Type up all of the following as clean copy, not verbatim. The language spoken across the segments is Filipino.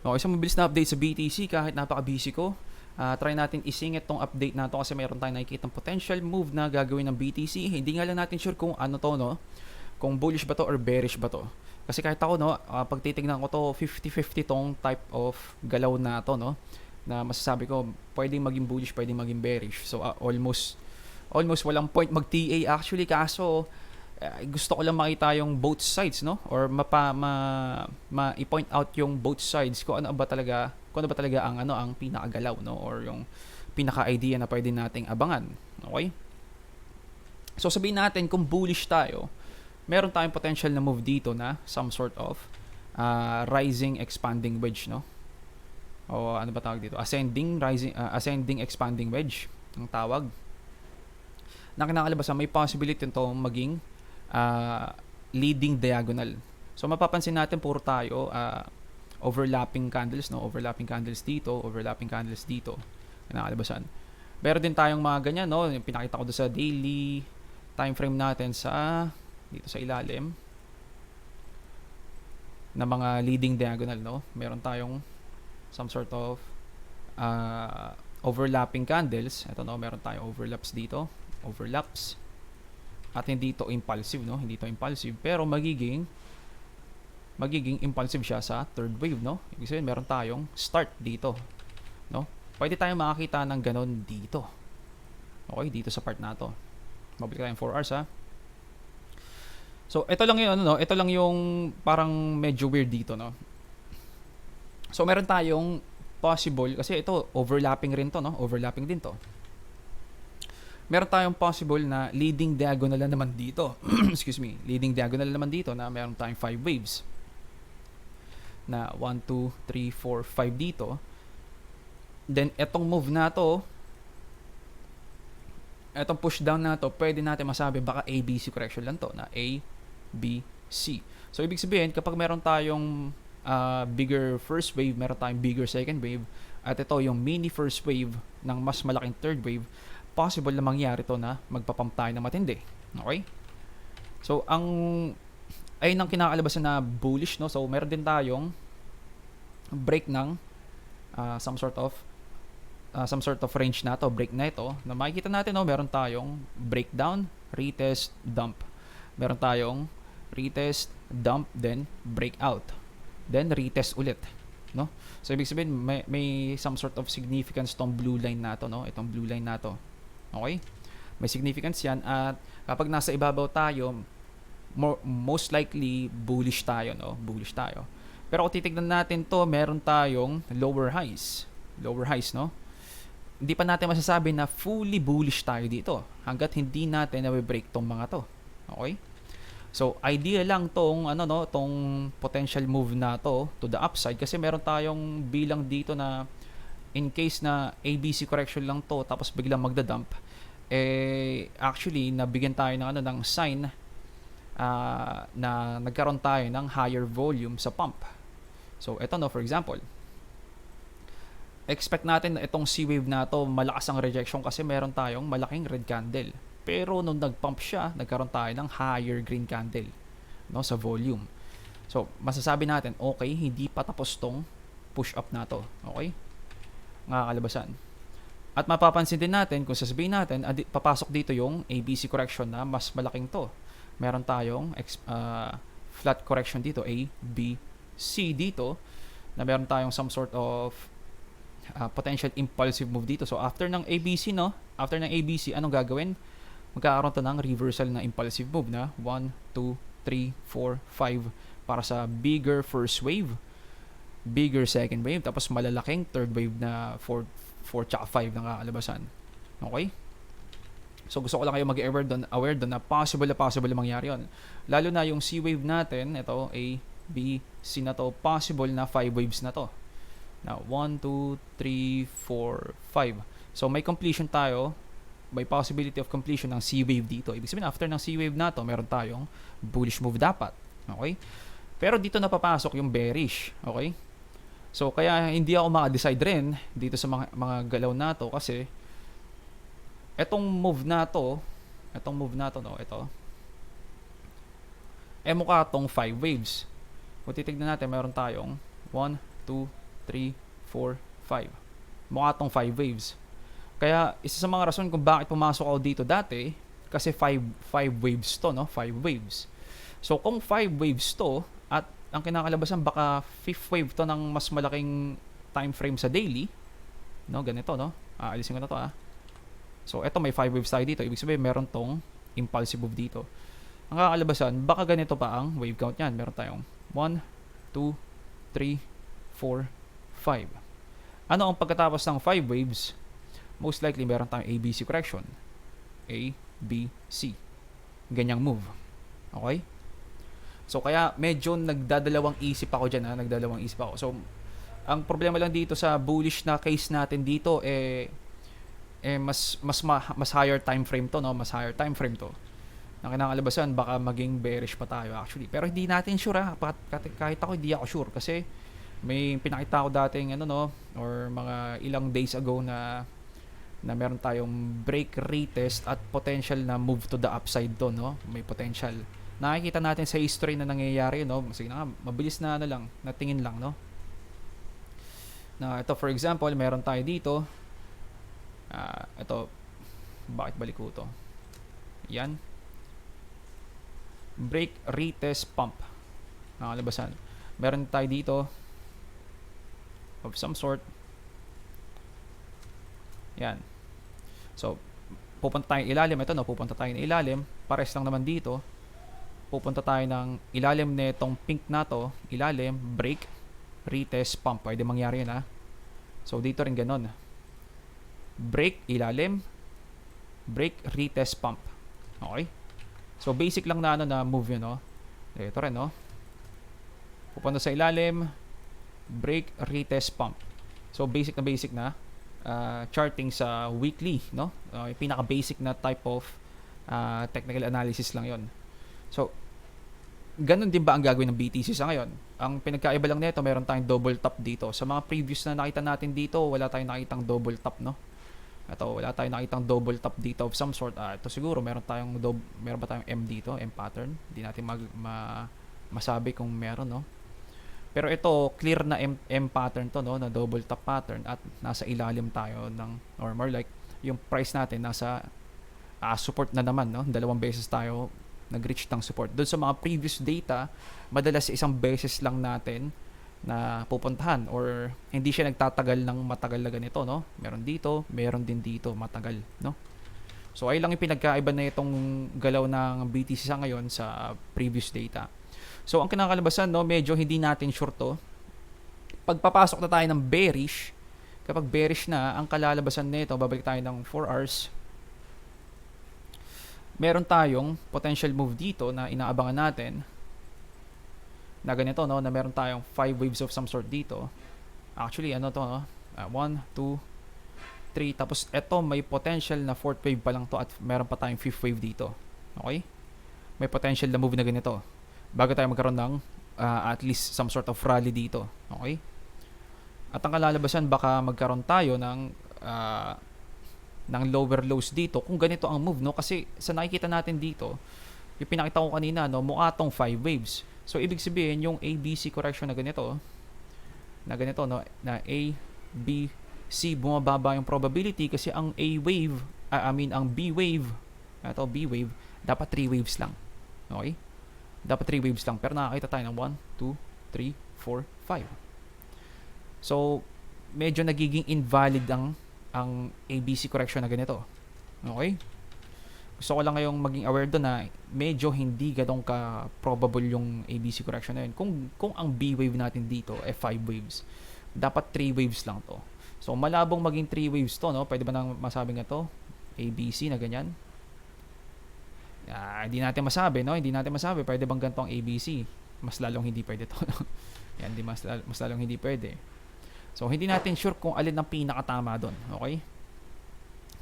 Okay, so mabilis na update sa BTC kahit napaka-busy ko. Try natin isingit tong update na to kasi mayroon tayong nakikitang potential move na gagawin ng BTC. Hindi nga lang natin sure kung ano to, no? Kung bullish ba to or bearish ba to. Kasi kahit ako, no, pag titignan ko to, 50-50 tong type of galaw na to, no? Na masasabi ko, pwedeng maging bullish, pwedeng maging bearish. So, almost walang point mag-TA actually, kaso gusto ko lang makita yung both sides, no, or i-point out yung both sides kung ano ba talaga ang ang pinakagalaw, no, or yung pinaka-idea na pwede nating abangan. Okay, so sabihin natin kung bullish tayo, meron tayong potential na move dito na some sort of rising expanding wedge, no, o ano ba tawag dito, ascending expanding wedge ang tawag, na kinakalabasan may possibility nito maging leading diagonal. So mapapansin natin puro tayo overlapping candles, no? Overlapping candles dito, overlapping candles dito. Kinakalabasan. Meron din tayong mga ganyan, no? Yung pinakita ko doon sa daily time frame natin sa dito sa ilalim na mga leading diagonal, no? Meron tayong some sort of overlapping candles. Ito, no? Meron tayong overlaps dito. Overlaps. At hindi to impulsive, no? Hindi to impulsive, pero magiging impulsive siya sa third wave, no? Ibig sabihin, meron tayong start dito, no? Pwede tayong makakita ng ganon dito. Okay, dito sa part na to. Mabalik tayong 4 hours, ha? So, ito lang yung, no? Ito lang yung parang medyo weird dito, no? So, meron tayong possible, kasi ito, overlapping rin to, no? Overlapping din to. Meron tayong possible na leading diagonal na naman dito. Excuse me. Leading diagonal naman dito na meron tayong 5 waves. Na 1, 2, 3, 4, 5 dito. Then, etong move na to, etong push down na to, pwede natin masabi baka ABC correction lang to. Na A, B, C. So, ibig sabihin, kapag meron tayong bigger first wave, meron tayong bigger second wave, at ito yung mini first wave ng mas malaking third wave, possible na mangyari to na magpapump tayo na matindi. Okay? So, ayun ang kinakalabasan na bullish, no? So, meron din tayong break ng some sort of range na to, break na ito, na makikita natin, no? Meron tayong breakdown, retest, dump. Meron tayong retest, dump, then breakout. Then retest ulit, no? So, ibig sabihin, may some sort of significance tong blue line na to, no? Itong blue line na to. Okay? May significance yan, at kapag nasa ibabaw tayo, most likely bullish tayo, no? Bullish tayo. Pero kung titignan natin to, meron tayong lower highs, no? Hindi pa natin masasabi na fully bullish tayo dito hanggat hindi natin na-break tong mga to. Okay? So, idea lang tong tong potential move na to the upside, kasi meron tayong bilang dito na in case na ABC correction lang to tapos biglang magda-dump, actually nabigyan tayo ng ng sign na nagkaroon tayo ng higher volume sa pump. So, ito, no, for example, expect natin na itong C wave na to malakas ang rejection kasi meron tayong malaking red candle. Pero nung nag-pump siya, nagkaroon tayo ng higher green candle, no, sa volume. So, masasabi natin, okay, hindi pa tapos tong push up na to. Okay? Nakakalabasan. At mapapansin din natin, kung sasabihin natin, papasok dito yung ABC correction na mas malaking to. Meron tayong flat correction dito, A, B, C dito, na meron tayong some sort of potential impulsive move dito. So, after ng ABC, no? After ng ABC, anong gagawin? Magkakaroon to ng reversal na impulsive move na 1, 2, 3, 4, 5 para sa bigger first wave, bigger second wave, tapos malalaking third wave na 4 tsaka 5 na kakalabasan. Okay? So, gusto ko lang kayo aware doon na possible na mangyari yun. Lalo na yung C wave natin, ito, A, B, C na to, possible na 5 waves na to. Now, 1, 2, 3, 4, 5. So, may completion tayo, may possibility of completion ng C wave dito. Ibig sabihin, after ng C wave na to, meron tayong bullish move dapat. Okay? Pero dito napapasok yung bearish. Okay? So, kaya hindi ako maka-decide rin dito sa mga galaw na to kasi etong move na to, no, ito, mukha tong 5 waves. Kung titignan natin, meron tayong 1, 2, 3, 4, 5. Mukha tong 5 waves. Kaya isa sa mga rason kung bakit pumasok ako dito dati, kasi 5 waves to, no? 5 waves. So kung 5 waves to at ang kinakalabasan baka 5th wave to ng mas malaking time frame sa daily, no? Ganito, no? Alisin ko na to, So eto may 5 waves tayo dito. Ibig sabihin meron tong impulsive move dito. Ang kakalabasan, baka ganito pa ang wave count niyan. Meron tayong 1, 2, 3, 4, 5. Ano ang pagkatapos ng 5 waves? Most likely meron tayong ABC correction. A, B, C. Ganyang move. Okay? So kaya medyo nagdadalawang isip ako dyan, nagdadalawang isip ako. So ang problema lang dito sa bullish na case natin dito mas higher time frame to, no? Mas higher time frame to. Ang kinakalabasan baka maging bearish pa tayo actually. Pero hindi natin sure, kahit ako hindi ako sure kasi may pinakita ko dating or mga ilang days ago na meron tayong break retest at potential na move to the upside to, no? May potential. Nakikita natin sa history na nangyayari, no? Sige na nga, mabilis na lang, na tingin lang, no? Na ito for example, meron tayo dito. Ito, bakit balik ko to? Yan. Break retest pump. Nakalabasan. Meron tayo dito of some sort. Yan. So, pupunta tayo ilalim. Ito, no? Pupunta tayo ng ilalim. Pares lang naman dito. Pupunta tayo ng ilalim nitong pink na to. Ilalim, break, retest, pump. Pwede mangyari yun, So, dito rin ganun. Break, ilalim, break, retest, pump. Okay? So, basic lang na move yun, no? Ito rin, no? Pupunta sa ilalim, break, retest, pump. So, basic na charting sa weekly, no? Yung pinaka-basic na type of technical analysis lang yon. So, ganun din ba ang gagawin ng BTC sa ngayon? Ang pinagkaiba lang nito, meron tayong double top dito. Sa mga previous na nakita natin dito, wala tayong nakitang double top, no? Ito, wala tayong nakitang double top dito of some sort. Ito siguro, meron ba tayong M dito, M pattern? Hindi natin masabi kung meron, no? Pero ito, clear na M pattern to, no? Na double top pattern at nasa ilalim tayo ng, or more like, yung price natin nasa support na naman, no? 2 beses tayo nag-reach ng support. Doon sa mga previous data, madalas isang beses lang natin na pupuntahan or hindi siya nagtatagal ng matagal na ganito, no? Meron dito, meron din dito, matagal, no? So, ay lang yung pinagkaiba na itong galaw ng BTC sa ngayon sa previous data. So, ang kinakalabasan, no, medyo hindi natin sure to. Pagpapasok na tayo ng bearish, kapag bearish na, ang kalalabasan nito, babalik tayo ng 4 hours. Meron tayong potential move dito na inaabangan natin. Na ganito, no, na meron tayong 5 waves of some sort dito. Actually, no? 1, 2, 3. Tapos, eto may potential na 4th wave pa lang to at meron pa tayong 5th wave dito. Okay? May potential na move na ganito. Bago tayo magkaroon ng at least some sort of rally dito. Okay? At ang kalalabasan, baka magkaroon tayo ng lower lows dito kung ganito ang move, no? Kasi sa nakikita natin dito, yung pinakita ko kanina, no, mukha tong 5 waves. So, ibig sabihin, yung ABC correction na ganito, no, na A, B, C, bumababa yung probability kasi ang A wave, ang B wave, B wave, dapat 3 waves lang. Okay? Dapat 3 waves lang. Pero nakakita tayo ng 1, 2, 3, 4, 5. So, medyo nagiging invalid ang ABC correction na ganito. Okay? Gusto ko lang ngayong maging aware doon na medyo hindi ganong ka-probable yung ABC correction na yun. Kung ang B wave natin dito 5 waves, dapat 3 waves lang to. So, malabong maging 3 waves to, no? Pwede ba nang masabi nga to? ABC na ganyan? Hindi natin masabi, no? Hindi natin masabi. Pwede bang ganito ang ABC? Mas lalong hindi pwede to, no? Yan, mas lalong hindi pwede. So, hindi natin sure kung alin ang pinakatama doon. Okay?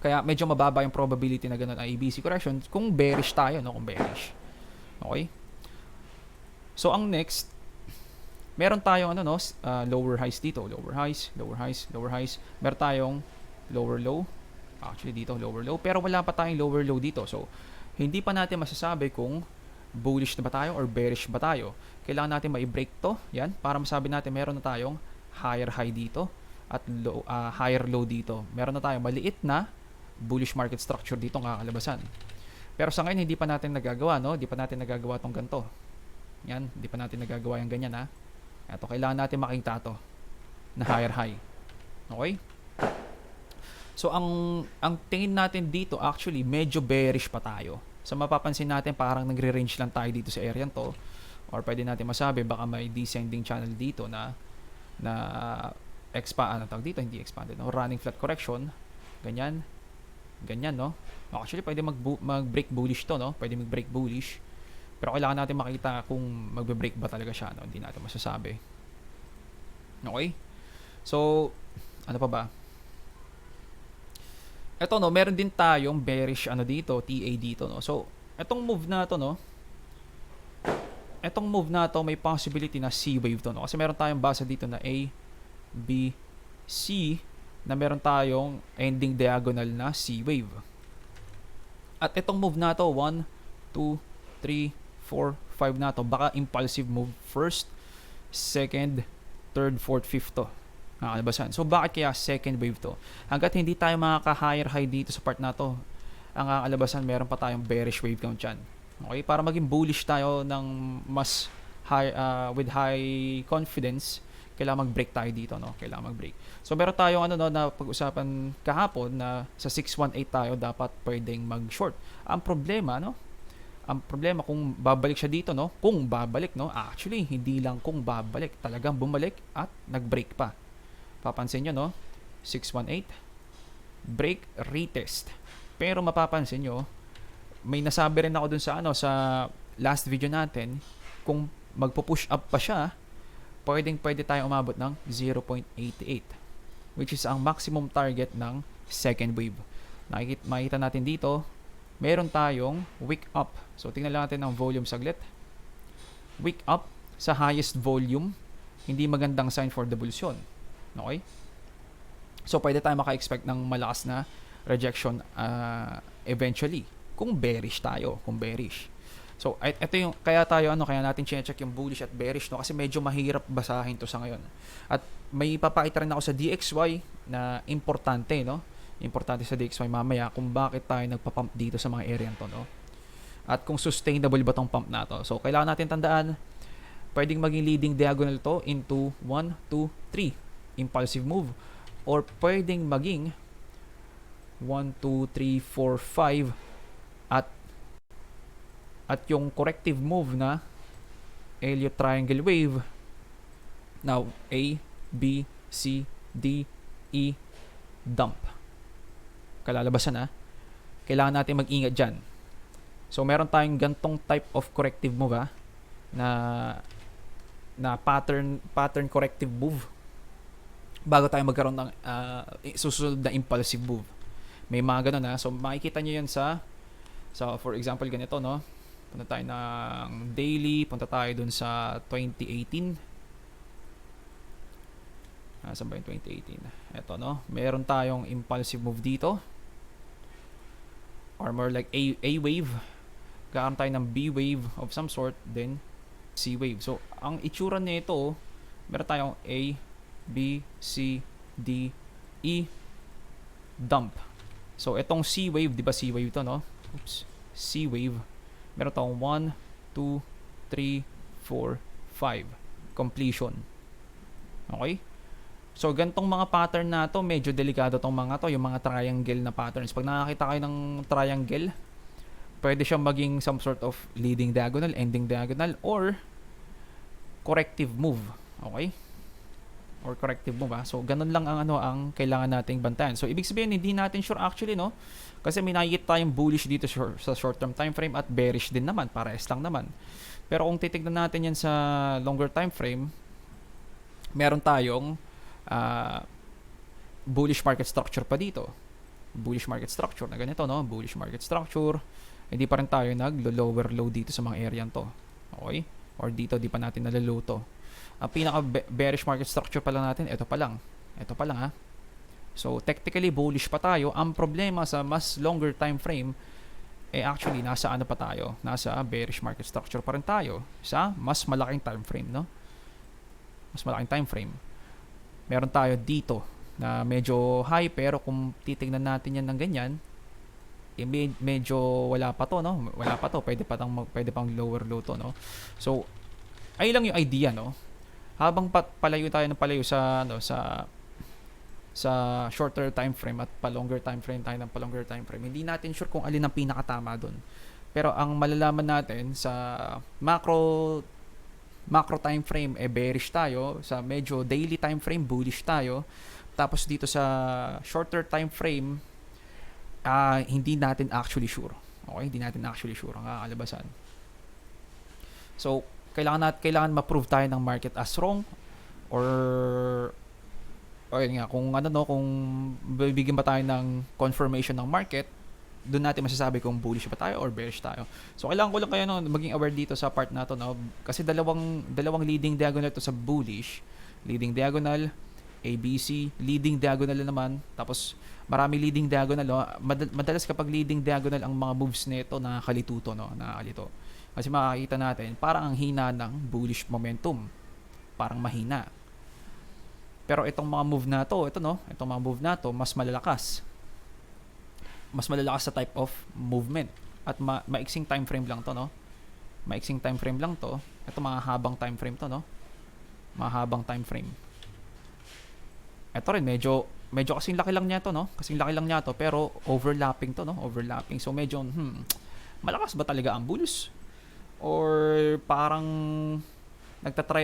Kaya medyo mababa yung probability na ganun ang ABC correction kung bearish tayo, no? Kung bearish. Okay? So, ang next, meron tayong lower highs dito. Lower highs. Meron tayong lower low. Actually, dito, lower low. Pero wala pa tayong lower low dito. So, hindi pa natin masasabi kung bullish na ba tayo or bearish ba tayo. Kailangan natin ma-break to. Yan. Para masabi natin meron na tayong higher high dito at higher low dito. Meron na tayong maliit na bullish market structure dito ng kakalabasan. Pero sa ngayon, hindi pa natin nagagawa, no? Hindi pa natin nagagawa tong ganito. Yan, hindi pa natin nagagawa yung ganyan, ha? Ito, kailangan natin makita to na higher high. Okay? So, ang tingin natin dito, actually, medyo bearish pa tayo. So, mapapansin natin, parang nagre-range lang tayo dito sa area to. Or pwede natin masabi, baka may descending channel dito na tawag dito, hindi expanded, no? Running flat correction. Ganyan, no? Actually, pwede mag-break bullish to, no? Pwede mag-break bullish. Pero kailangan natin makita kung magbe-break ba talaga siya, no? Hindi natin masasabi. Okay? So, ano pa ba? Ito, no, meron din tayong bearish dito, TA dito, no. So, etong move na to, no. Etong move na to may possibility na C wave to, no. Kasi meron tayong basa dito na A, B, C na meron tayong ending diagonal na C wave. At etong move na to, 1, 2, 3, 4, 5 na to, baka impulsive move first, second, third, fourth, fifth to. Nakakalabasan. So, bakit kaya second wave to? Hanggat hindi tayo makaka-higher high dito sa part na to, ang kakalabasan, meron pa tayong bearish wave count dyan. Okay? Para maging bullish tayo ng mas high, with high confidence, kailangan mag-break tayo dito, no? Kailangan mag-break. So, meron tayong na pag-usapan kahapon na sa 618 tayo dapat pwedeng mag-short. Ang problema, no? Ang problema kung babalik siya dito, no? Kung babalik, no? Actually, hindi lang kung babalik. Talagang bumalik at nag-break pa. Papansin nyo, no? 618. Break, retest. Pero mapapansin nyo, may nasabi rin ako dun sa sa last video natin, kung magpo-push up pa siya, pwede tayong umabot ng 0.88, which is ang maximum target ng second wave. Makikita natin dito, meron tayong wick up. So, tingnan lang natin ang volume saglit. Wick up sa highest volume, hindi magandang sign for devolution. Okay? So, pwede tayo maka-expect ng malakas na rejection eventually. Kung bearish tayo. Kung bearish. So, ito yung, kaya natin check yung bullish at bearish, no? Kasi medyo mahirap basahin to sa ngayon. At may papakita rin ako sa DXY na importante, no? Importante sa DXY mamaya kung bakit tayo nagpa-pump dito sa mga area to, no? At kung sustainable ba tong pump na to. So, kailangan natin tandaan, pwedeng maging leading diagonal to into 1, 2, 3. Impulsive move, or pwedeng maging 1, 2, 3, 4, 5 at yung corrective move na Elliott triangle wave. Now, A, B, C, D, E, dump. Kalalabasan, kailangan natin mag-ingat dyan. So, meron tayong gantong type of corrective move, na pattern corrective move bago tayo magkaroon ng susunod na impulsive move. May mga ganun, So, makikita nyo yan sa for example, ganito, no? Punta tayo ng daily. Punta tayo dun sa 2018. Saan ba yung 2018? Ito, no? Meron tayong impulsive move dito. Or more like A wave. Ganoon tayo ng B wave of some sort. Then, C wave. So, ang itsura nito, meron tayong A, B, C, D, E, dump. So, itong C wave, di ba C wave to, no? Oops. C wave. Meron tayong 1, 2, 3, 4, 5. Completion. Okay? So, gantong mga pattern na to, medyo delikado tong mga to, yung mga triangle na patterns. Pag nakakita kayo ng triangle, pwede siyang maging some sort of leading diagonal, ending diagonal, or corrective move. Okay? Or corrective move, So, ganun lang ang kailangan nating bantayan. So, ibig sabihin, hindi natin sure actually, no? Kasi may nakikita tayong bullish dito sa short-term time frame at bearish din naman. Parehas lang naman. Pero kung titignan natin yan sa longer time frame, meron tayong bullish market structure pa dito. Bullish market structure na ganito, no? Bullish market structure. Hindi pa rin tayo nag-lower low dito sa mga area to. Okay? Or dito, di pa natin nalalow to. Ang pinaka-bearish market structure pa lang natin, ito pa lang. Ito pa lang, So, technically, bullish pa tayo. Ang problema sa mas longer time frame, actually, nasa pa tayo? Nasa bearish market structure pa rin tayo. Sa mas malaking time frame, no? Mas malaking time frame. Meron tayo dito na medyo high, pero kung titingnan natin yan ng ganyan, medyo wala pa to, no? Wala pa to. Pwede pang lower low to, no? So, ay lang yung idea, no? Habang palayo tayo ng palayo sa shorter time frame at pa-longer time frame tayo ng pa-longer time frame, hindi natin sure kung alin ang pinakatama doon. Pero ang malalaman natin sa macro time frame, bearish tayo. Sa medyo daily time frame, bullish tayo. Tapos dito sa shorter time frame, hindi natin actually sure. Okay, hindi natin actually sure ang kakalabasan. So, kailangan ma-prove tayo ng market as wrong, or yun nga, kung bibigyan ba tayo ng confirmation ng market, doon natin masasabi kung bullish ba tayo or bearish tayo. So, kailangan ko lang kayo maging aware dito sa part na to, no? Kasi dalawang leading diagonal to sa bullish. Leading diagonal, ABC, leading diagonal naman, tapos marami leading diagonal, no? Madalas kapag leading diagonal ang mga moves nito nakakalito, no? Nakakalito. Kasi makikita natin, parang ang hina ng bullish momentum. Parang mahina. Pero itong mga move na to, itong mga move na to, mas malalakas. Mas malalakas sa type of movement. At maiksing time frame lang to, no? Maiksing time frame lang to. Ito mga habang time frame to, no? Mahabang time frame. Ito rin, medyo kasing laki lang niya to, no? Kasing laki lang niya to, pero overlapping to, no? Overlapping. So medyo, malakas ba talaga ang bulls? Or parang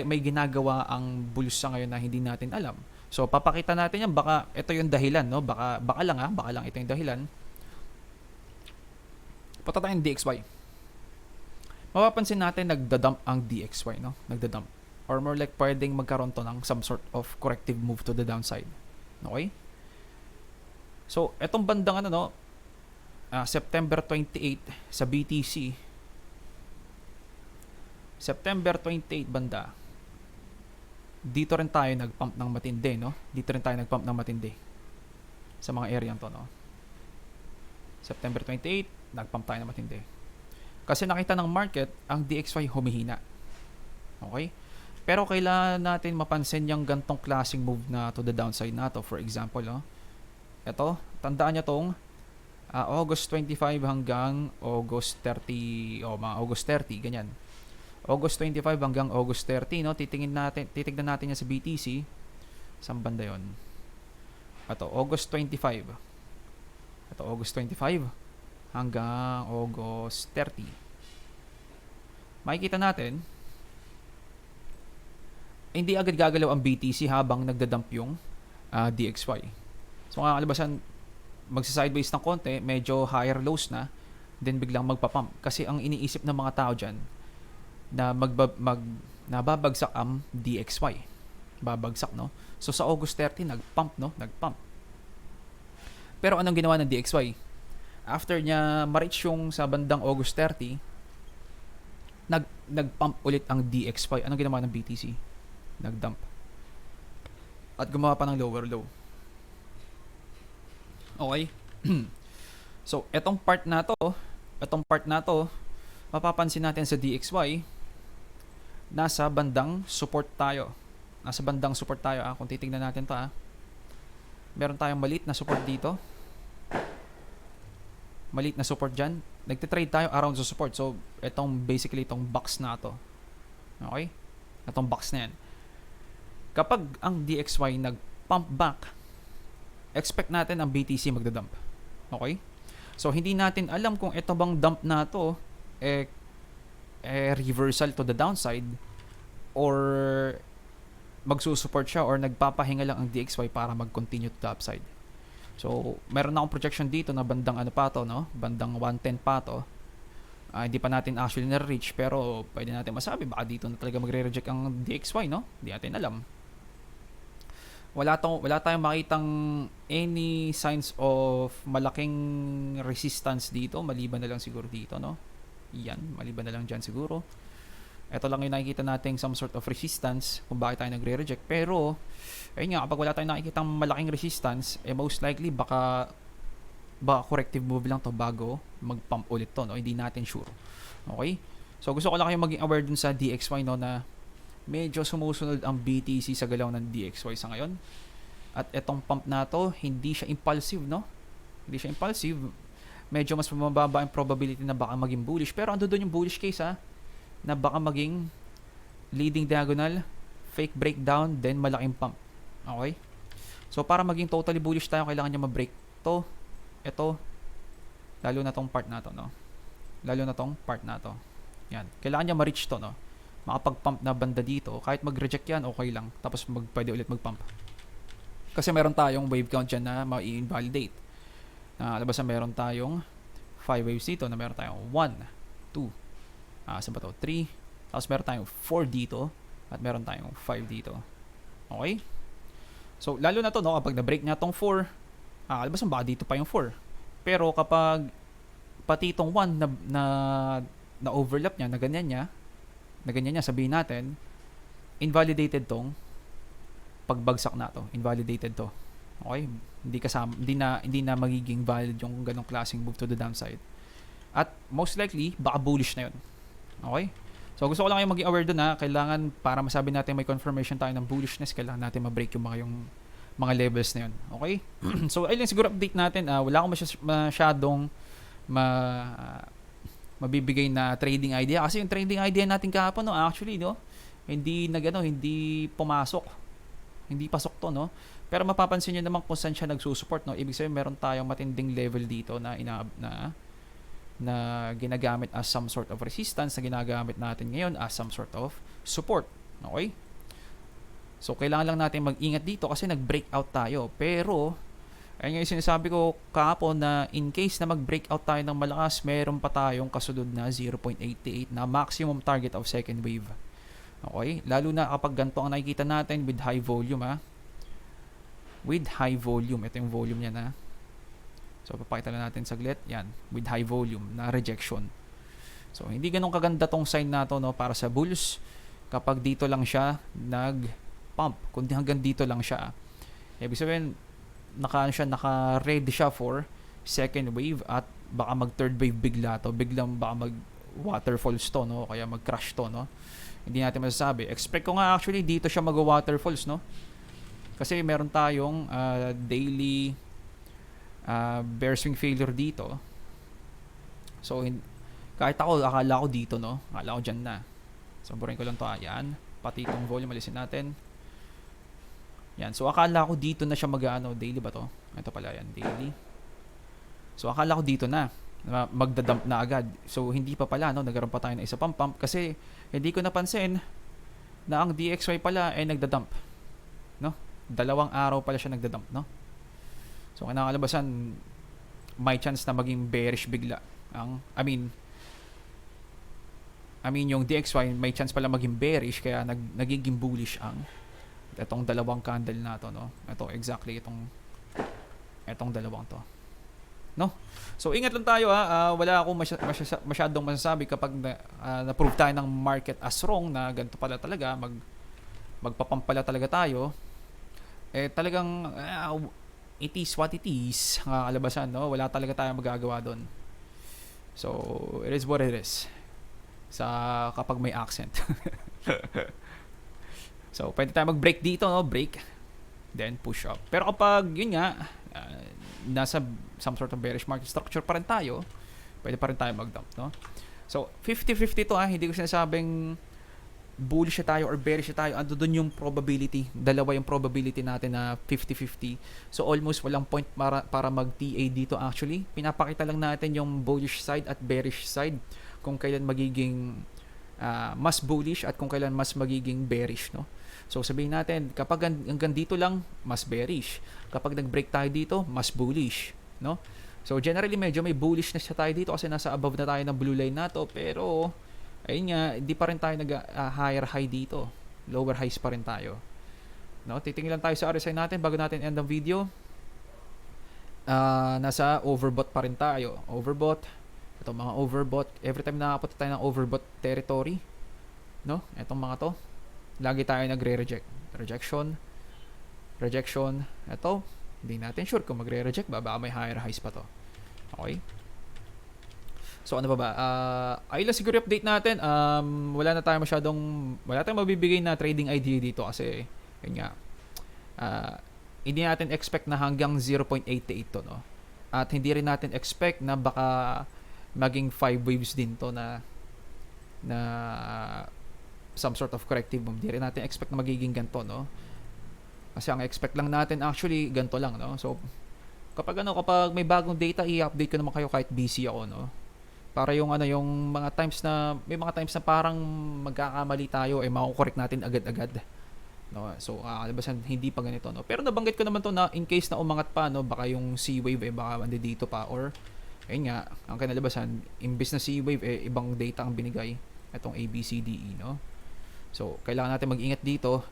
may ginagawa ang bulls sa ngayon na hindi natin alam. So papakita natin yan, baka ito yung dahilan, no? Baka lang ito yung dahilan. Punta tayong DXY. Mapapansin natin nagda-dump ang DXY, no? Nagda-dump. Or more like pwedeng magkaroon to ng some sort of corrective move to the downside. Okay? So, etong bandang September 28 sa BTC. September 28 banda. Dito rin tayo nagpump ng matindi, no? Dito rin tayo nagpump ng matindi. Sa mga area to, no? September 28, nagpump tayo ng matindi. Kasi nakita ng market, ang DXY humihina. Okay? Pero kailangan natin mapansin yung gantong klaseng move na to the downside na to. For example, no? Ito, tandaan nyo tong August 25 hanggang August 30, mga August 30, ganyan. August 25 hanggang August 30, no? Titignan natin yan sa BTC. Saan banda yun? Ito, August 25. Ito, August 25 hanggang August 30. Makikita natin, hindi agad gagalaw ang BTC habang nagdadump yung DXY. So, kakalabasan, magsa-sideways ng konti, medyo higher lows na, then biglang magpapump. Kasi ang iniisip ng mga tao dyan, na nababagsak ang DXY. Babagsak, no? So, sa August 30, nagpump, no? Nagpump. Pero anong ginawa ng DXY? After niya ma-reach yung sa bandang August 30, nagpump ulit ang DXY. Anong ginawa ng BTC? Nagdump. At gumawa pa ng lower low. Okay? So, etong part na to, mapapansin natin sa DXY, nasa bandang support tayo. Kung titingnan natin to, meron tayong maliit na support dito. Maliit na support dyan. Nagtitrade tayo around sa support. So, basically itong box na to. Okay? Itong box na yan. Kapag ang DXY nag-pump back, expect natin ang BTC magdadump. Okay? So, hindi natin alam kung ito bang dump na to, reversal to the downside, or magsusupport siya, or nagpapahinga lang ang DXY para mag-continue to the upside. So, meron na akong projection dito na bandang bandang 110 pa to. Hindi pa natin actually na-reach, pero pwede natin masabi, baka dito na talaga magre-reject ang DXY, no? Hindi natin alam. Wala tayong makitang any signs of malaking resistance dito, maliban na lang siguro dito, no? Yan, maliban na lang dyan siguro. Ito lang yung nakikita natin some sort of resistance kung bakit tayo nagre-reject. Pero, ayun nga, kapag wala tayong nakikita malaking resistance, most likely baka corrective move lang to bago mag-pump ulit to, no? Hindi natin sure. Okay? So, gusto ko lang kayong maging aware dun sa DXY, no, na medyo sumusunod ang BTC sa galaw ng DXY sa ngayon. At itong pump na to, hindi siya impulsive, no? Hindi siya impulsive. Medyo mas mababa ang probability na baka maging bullish. Pero ando doon yung bullish case, ha? Na baka maging leading diagonal, fake breakdown, then malaking pump. Okay? So, para maging totally bullish tayo, kailangan niya ma-break to, ito, lalo na tong part na to, no? Lalo na tong part na to. Yan. Kailangan niya ma-reach to, no? Makapag-pump na banda dito. Kahit mag-reject yan, okay lang. Tapos pwede ulit mag-pump. Kasi meron tayong wave count dyan na ma-invalidate. Labas na meron tayong 5 waves dito na meron tayong 1, 2, saan ba to? 3. Tapos meron tayong 4 dito. At meron tayong 5 dito. Okay? So, lalo na to, no? Kapag na-break niya tong 4, labas na baka dito pa yung 4. Pero kapag pati itong 1 na overlap niya, na ganyan niya, sabihin natin, invalidated tong pagbagsak na to. Invalidated to. Okay? Hindi na magiging valid yung ganong klaseng move to the downside. At most likely, baka bullish na yun. Okay? So, gusto ko lang kayong maging aware dun, ha. Kailangan, para masabi natin may confirmation tayo ng bullishness, kailangan natin ma-break yung mga levels na yun. Okay? So, ayun siguro update natin. Wala akong masyadong mabibigay na trading idea. Kasi yung trading idea natin kahapon, no, actually, no, hindi pumasok. Hindi pasok to, no? Pero mapapansin nyo naman kung saan siya nagsusupport, no? Ibig sabihin, meron tayong matinding level dito na ginagamit as some sort of resistance, na ginagamit natin ngayon as some sort of support. Okay? So, kailangan lang natin mag-ingat dito kasi nag-breakout tayo. Pero, ayun yung sinasabi ko kahapon na in case na mag-breakout tayo ng malakas, meron pa tayong kasunod na 0.88 na maximum target of second wave. Okay? Lalo na kapag ganito ang nakikita natin with high volume, ha? With high volume. Ito yung volume niya, na. So, papakita lang natin saglit. Yan. With high volume na rejection. So, hindi ganun kaganda tong sign na to, no, para sa bulls kapag dito lang siya nag-pump. Kundi hanggang dito lang siya. Ibig sabihin, naka-ready siya for second wave at baka mag-third wave bigla to. Biglang baka mag-waterfalls to, no? Kaya mag-crash to, no? Hindi natin masasabi. Expect ko nga actually dito siya mag-waterfalls, no? Kasi meron tayong daily bear swing failure dito. So, kahit ako, akala ko dito, no? Akala ko dyan na. So, burin ko lang to. Ayan. Pati itong volume, alisin natin. Yan. So, akala ko dito na siya daily ba to? Ito pala yan, daily. So, akala ko dito na. Magdadump na agad. So, hindi pa pala, no? Nagkaroon pa tayo ng isa pang pump. Kasi, hindi ko napansin na ang DXY pala ay nagdadump. No? 2 araw pala siya nagdadump, no? So, kinakalabasan, may chance na maging bearish bigla. Yung DXY, may chance pala maging bearish, kaya nagiging bullish ang itong 2 candle na to, no? Ito, exactly itong 2 to. No? So, ingat lang tayo, ha. Wala akong masyadong masasabi kapag na-prove tayo ng market as wrong na ganito pala talaga, magpapump pala talaga tayo. Talagang it is what it is, kalabasan, no? Wala talaga tayong magagawa doon. So, it is what it is. Kapag may accent. So, pwede tayo mag-break dito, no? Break. Then, push up. Pero kapag, yun nga, nasa some sort of bearish market structure pa rin tayo, pwede pa rin tayo mag-dump, no? So, 50-50 to, hindi ko sinasabing bullish tayo or bearish tayo. Ando doon yung probability. Dalawa yung probability natin na 50-50. So, almost walang point para mag-TA dito actually. Pinapakita lang natin yung bullish side at bearish side. Kung kailan magiging mas bullish at kung kailan mas magiging bearish, no? So, sabihin natin, kapag hanggang dito lang, mas bearish. Kapag nag-break tayo dito, mas bullish, no? So, generally, medyo may bullishness na tayo dito kasi nasa above na tayo ng blue line na to. Pero, ayun nga, hindi pa rin tayo nag-higher high dito. Lower highs pa rin tayo. No? Titingin lang tayo sa RSI natin bago natin end ang video. Nasa overbought pa rin tayo. Overbought. Ito mga overbought. Every time nakakapunta tayo ng overbought territory, no? Itong mga to, lagi tayo nagre-reject. Rejection. Ito, hindi natin sure kung magre-reject ba. Baka may higher highs pa to. Okay? So ano pa ba? Ayun lang siguro yung update natin. Wala tayong mabibigay na trading idea dito kasi yun nga. ah, Hindi natin expect na hanggang 0.88 to, no. At hindi rin natin expect na baka maging 5 waves din to na some sort of corrective move. Hindi rin natin expect na magiging ganto, no. Kasi ang expect lang natin actually ganto lang, no. So kapag may bagong data, i-update ko naman kayo kahit busy ako, no. Para yung yung mga times na may mga times na parang magkakamali tayo mako-correct natin agad-agad, no. So kalabasan hindi pa ganito, no. Pero nabanggit ko naman to na in case na umangat pa, no, baka yung C wave baka dito pa, or ayun nga, ang kinalabasan imbes na C wave ibang data ang binigay itong ABCDE, no. So kailangan natin mag-ingat dito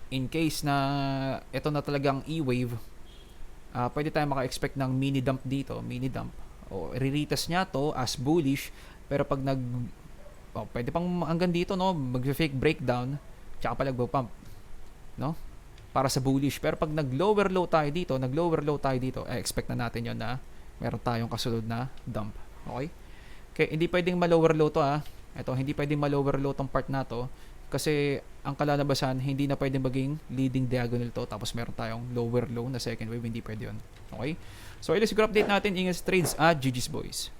in case na ito na talagang E-wave. Pwede tayo maka-expect ng mini dump dito, mini dump. O re-retest niya to as bullish, pero pag pwede pang hanggang dito, no, mag-fake breakdown, tsaka pa nagpo-pump, no? Para sa bullish. Pero pag nag-lower low tayo dito, expect na natin 'yon na meron tayong kasunod na dump. Okay? Kaya hindi pwedeng ma-lower low to, ha. Ito, hindi pwedeng ma-lower low tong part na to kasi ang kalalabasan hindi na pwedeng maging leading diagonal to tapos meron tayong lower low na second wave, hindi pwede 'yon. Okay? So, ito siguro update natin. Ingat sa trades at GG's boys.